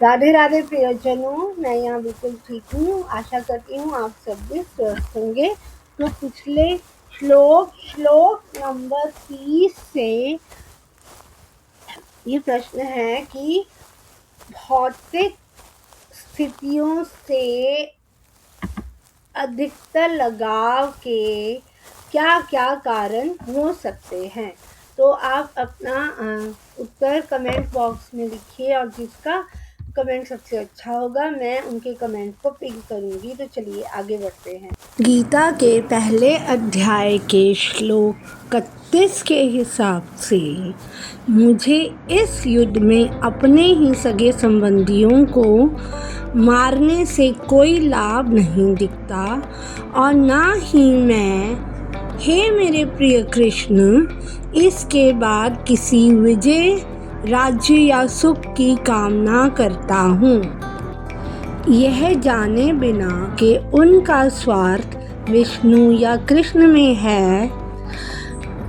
राधे राधे प्रियजनों, मैं यहाँ बिल्कुल ठीक हूँ। आशा करती हूँ आप सब भी स्वस्थ होंगे। तो पिछले श्लोक नंबर 30 से ये प्रश्न है कि भौतिक स्थितियों से अधिकतर लगाव के क्या क्या कारण हो सकते हैं। तो आप अपना उत्तर कमेंट बॉक्स में लिखिए और जिसका कमेंट सबसे अच्छा होगा मैं उनके कमेंट को पिन करूंगी। तो चलिए आगे बढ़ते हैं। गीता के पहले अध्याय के श्लोक 31 के हिसाब से मुझे इस युद्ध में अपने ही सगे संबंधियों को मारने से कोई लाभ नहीं दिखता और ना ही मैं, हे मेरे प्रिय कृष्ण, इसके बाद किसी विजय, राज्य या सुख की कामना करता हूँ, यह जाने बिना कि उनका स्वार्थ विष्णु या कृष्ण में है।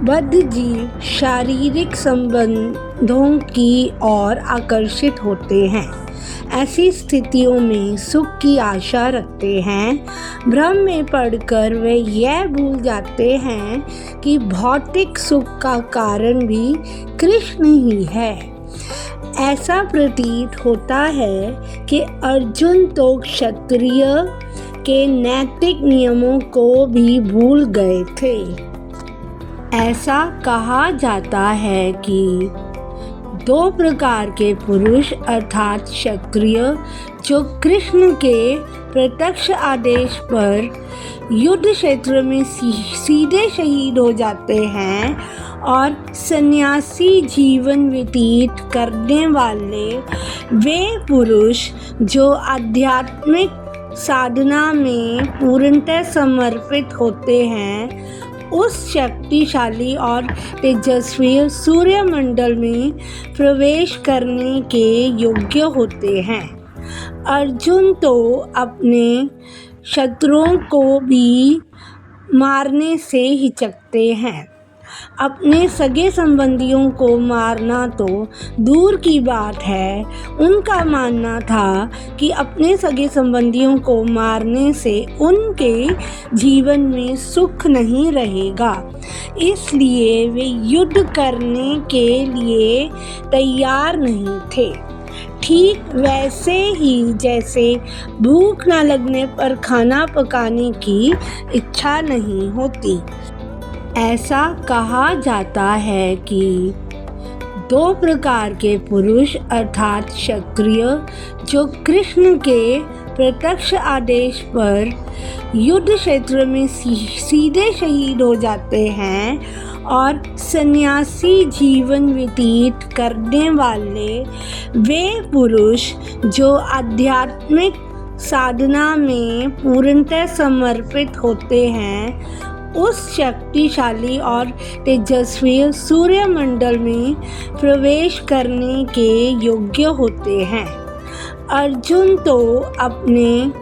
बद्ध जीव शारीरिक संबंधों की ओर आकर्षित होते हैं। ऐसी स्थितियों में सुख की आशा रखते हैं। भ्रम में पड़कर वे यह भूल जाते हैं कि भौतिक सुख का कारण भी कृष्ण ही है। ऐसा प्रतीत होता है कि अर्जुन तो क्षत्रिय के नैतिक नियमों को भी भूल गए थे। ऐसा कहा जाता है कि दो प्रकार के पुरुष अर्थात क्षत्रिय जो कृष्ण के प्रत्यक्ष आदेश पर युद्ध क्षेत्र में सीधे शहीद हो जाते हैं और सन्यासी जीवन व्यतीत करने वाले वे पुरुष जो आध्यात्मिक साधना में पूर्णतः समर्पित होते हैं उस शक्तिशाली और तेजस्वी सूर्यमंडल में प्रवेश करने के योग्य होते हैं। अर्जुन तो अपने शत्रुओं को भी मारने से हिचकते हैं। अपने सगे संबंधियों को मारना तो दूर की बात है, उनका मानना था कि अपने सगे संबंधियों को मारने से उनके जीवन में सुख नहीं रहेगा, इसलिए वे युद्ध करने के लिए तैयार नहीं थे। ठीक वैसे ही जैसे भूख न लगने पर खाना पकाने की इच्छा नहीं होती। ऐसा कहा जाता है कि दो प्रकार के पुरुष अर्थात क्षत्रिय जो कृष्ण के प्रत्यक्ष आदेश पर युद्ध क्षेत्र में सीधे शहीद हो जाते हैं और सन्यासी जीवन व्यतीत करने वाले वे पुरुष जो आध्यात्मिक साधना में पूर्णतः समर्पित होते हैं उस शक्तिशाली और तेजस्वी सूर्यमंडल में प्रवेश करने के योग्य होते हैं। अर्जुन तो अपने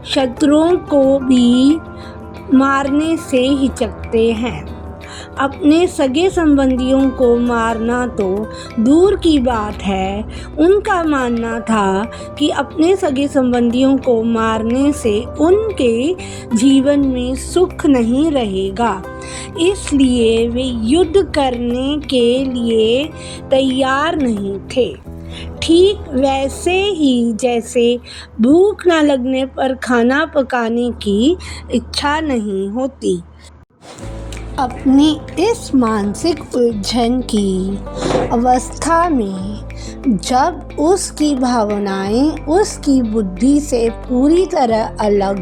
शत्रुओं को भी मारने से हिचकते हैं। अपने सगे संबंधियों को मारना तो दूर की बात है, उनका मानना था कि अपने सगे संबंधियों को मारने से उनके जीवन में सुख नहीं रहेगा, इसलिए वे युद्ध करने के लिए तैयार नहीं थे। ठीक वैसे ही जैसे भूख न लगने पर खाना पकाने की इच्छा नहीं होती। अपनी इस मानसिक उलझन की अवस्था में जब उसकी भावनाएं उसकी बुद्धि से पूरी तरह अलग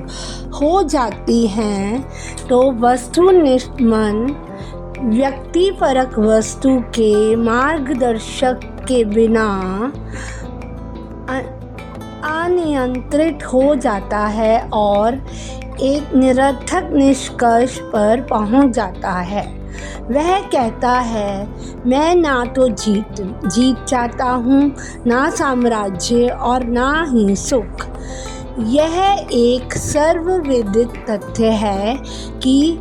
हो जाती हैं तो वस्तुनिष्ठ मन व्यक्तिपरक वस्तु के मार्गदर्शक के बिना अनियंत्रित हो जाता है और एक निरर्थक निष्कर्ष पर पहुंच जाता है। वह कहता है, मैं ना तो जीत चाहता हूँ, ना साम्राज्य और ना ही सुख। यह एक सर्वविदित तथ्य है कि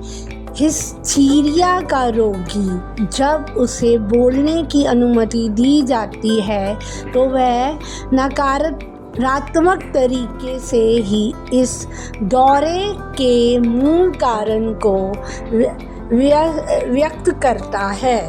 हिस्टीरिया का रोगी जब उसे बोलने की अनुमति दी जाती है तो वह नकारात्मक तरीके से ही इस दौरे के मूल कारण को व्यक्त करता है।